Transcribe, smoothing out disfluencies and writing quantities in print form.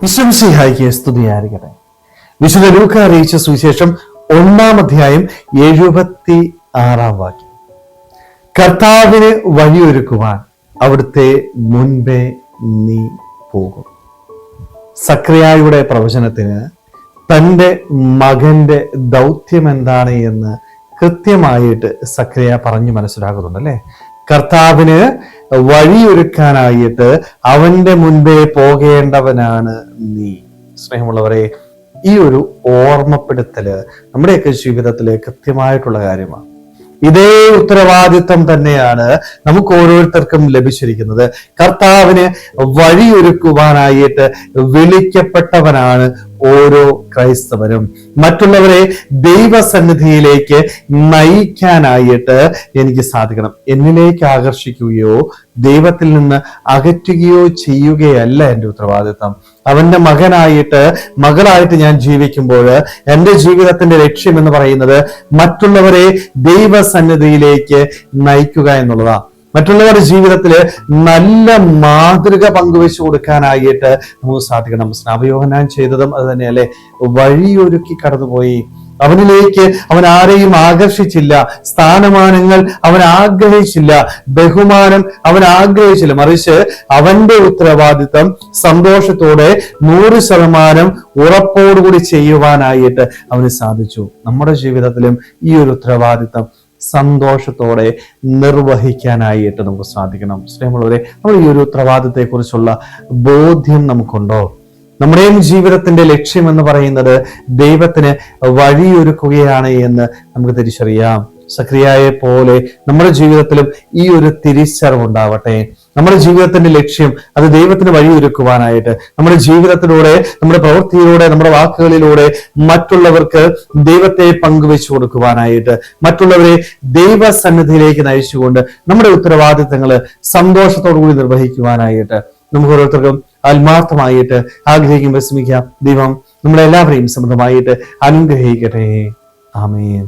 ഈശ്വംസിഹായിക്ക് സ്തുതിയായിരിക്കട്ടെ. വിശുദ്ധ ലൂക്ക അറിയിച്ച സുവിശേഷം 1-ാം അധ്യായം 76-ാം വാക്യം. കർത്താവിന് വഴിയൊരുക്കുവാൻ അവിടുത്തെ മുൻപേ നീ പോകും. സക്രിയായുടെ പ്രവചനത്തിന് തൻ്റെ മകന്റെ ദൗത്യം എന്താണ് എന്ന് കൃത്യമായിട്ട് സക്രിയ പറഞ്ഞു മനസ്സിലാക്കുന്നുണ്ട് അല്ലെ. കർത്താവിന് വഴിയൊരുക്കാനായിട്ട് അവന്റെ മുൻപേ പോകേണ്ടവനാണ് നീ. സ്നേഹമുള്ളവരെ, ഈ ഒരു ഓർമ്മപ്പെടുത്തല് നമ്മുടെയൊക്കെ ജീവിതത്തില് കൃത്യമായിട്ടുള്ള കാര്യമാണ്. ഇതേ ഉത്തരവാദിത്വം തന്നെയാണ് നമുക്ക് ഓരോരുത്തർക്കും ലഭിച്ചിരിക്കുന്നത്. കർത്താവിന് വഴിയൊരുക്കുവാനായിട്ട് വിളിക്കപ്പെട്ടവനാണ് ഓരോ ക്രൈസ്തവരും. മറ്റുള്ളവരെ ദൈവസന്നിധിയിലേക്ക് നയിക്കാനായിട്ട് എനിക്ക് സാധിക്കണം. എന്നിലേക്ക് ആകർഷിക്കുകയോ ദൈവത്തിൽ നിന്ന് അകറ്റുകയോ ചെയ്യുകയല്ല എൻ്റെ ഉത്തരവാദിത്വം. അവന്റെ മകളായിട്ട് ഞാൻ ജീവിക്കുമ്പോൾ എൻ്റെ ജീവിതത്തിന്റെ ലക്ഷ്യം എന്ന് പറയുന്നത് മറ്റുള്ളവരെ ദൈവസന്നിധിയിലേക്ക് നയിക്കുക എന്നുള്ളതാണ്. മറ്റുള്ളവരുടെ ജീവിതത്തില് നല്ല മാതൃക പങ്കുവെച്ചു കൊടുക്കാനായിട്ട് നമുക്ക് സാധിക്കണം. സ്നാപയോഹന്നാൻ ചെയ്തതും അത് തന്നെയല്ലേ. വഴിയൊരുക്കി കടന്നുപോയി. അവനിലേക്ക് അവൻ ആരെയും ആകർഷിച്ചില്ല, സ്ഥാനമാനങ്ങൾ അവൻ ആഗ്രഹിച്ചില്ല, ബഹുമാനം അവൻ ആഗ്രഹിച്ചില്ല. മറിച്ച് അവന്റെ ഉത്തരവാദിത്വം സന്തോഷത്തോടെ 100% ഉറപ്പോടുകൂടി ചെയ്യുവാനായിട്ട് അവന് സാധിച്ചു. നമ്മുടെ ജീവിതത്തിലും ഈ ഒരു ഉത്തരവാദിത്വം സന്തോഷത്തോടെ നിർവഹിക്കാനായിട്ട് നമുക്ക് സാധിക്കണം. സ്നേഹമുള്ളവരെ, നമ്മൾ ഈ ഒരു ഉത്തരവാദിത്തത്തെ കുറിച്ചുള്ള ബോധ്യം നമുക്കുണ്ടോ? നമ്മുടെയും ജീവിതത്തിന്റെ ലക്ഷ്യം എന്ന് പറയുന്നത് ദൈവത്തിന് വഴിയൊരുക്കുകയാണ് എന്ന് നമുക്ക് തിരിച്ചറിയാം. സക്രിയയെ പോലെ നമ്മുടെ ജീവിതത്തിലും ഈ ഒരു തിരിച്ചറിവുണ്ടാവട്ടെ. നമ്മുടെ ജീവിതത്തിന്റെ ലക്ഷ്യം അത് ദൈവത്തിന് വഴിയൊരുക്കുവാനായിട്ട് നമ്മുടെ ജീവിതത്തിലൂടെ, നമ്മുടെ പ്രവൃത്തിയിലൂടെ, നമ്മുടെ വാക്കുകളിലൂടെ മറ്റുള്ളവർക്ക് ദൈവത്തെ പങ്കുവെച്ചു കൊടുക്കുവാനായിട്ട്, മറ്റുള്ളവരെ ദൈവസന്നിധിയിലേക്ക് നയിച്ചുകൊണ്ട് നമ്മുടെ ഉത്തരവാദിത്തങ്ങള് സന്തോഷത്തോടു കൂടി നിർവഹിക്കുവാനായിട്ട് നമുക്ക് ഓരോരുത്തർക്കും ആത്മാർത്ഥമായിട്ട് ആഗ്രഹിക്കും, വിശ്രമിക്കാം. ദൈവം നമ്മളെല്ലാവരെയും സമൃദ്ധമായിട്ട് അനുഗ്രഹിക്കട്ടെ. ആമേൻ.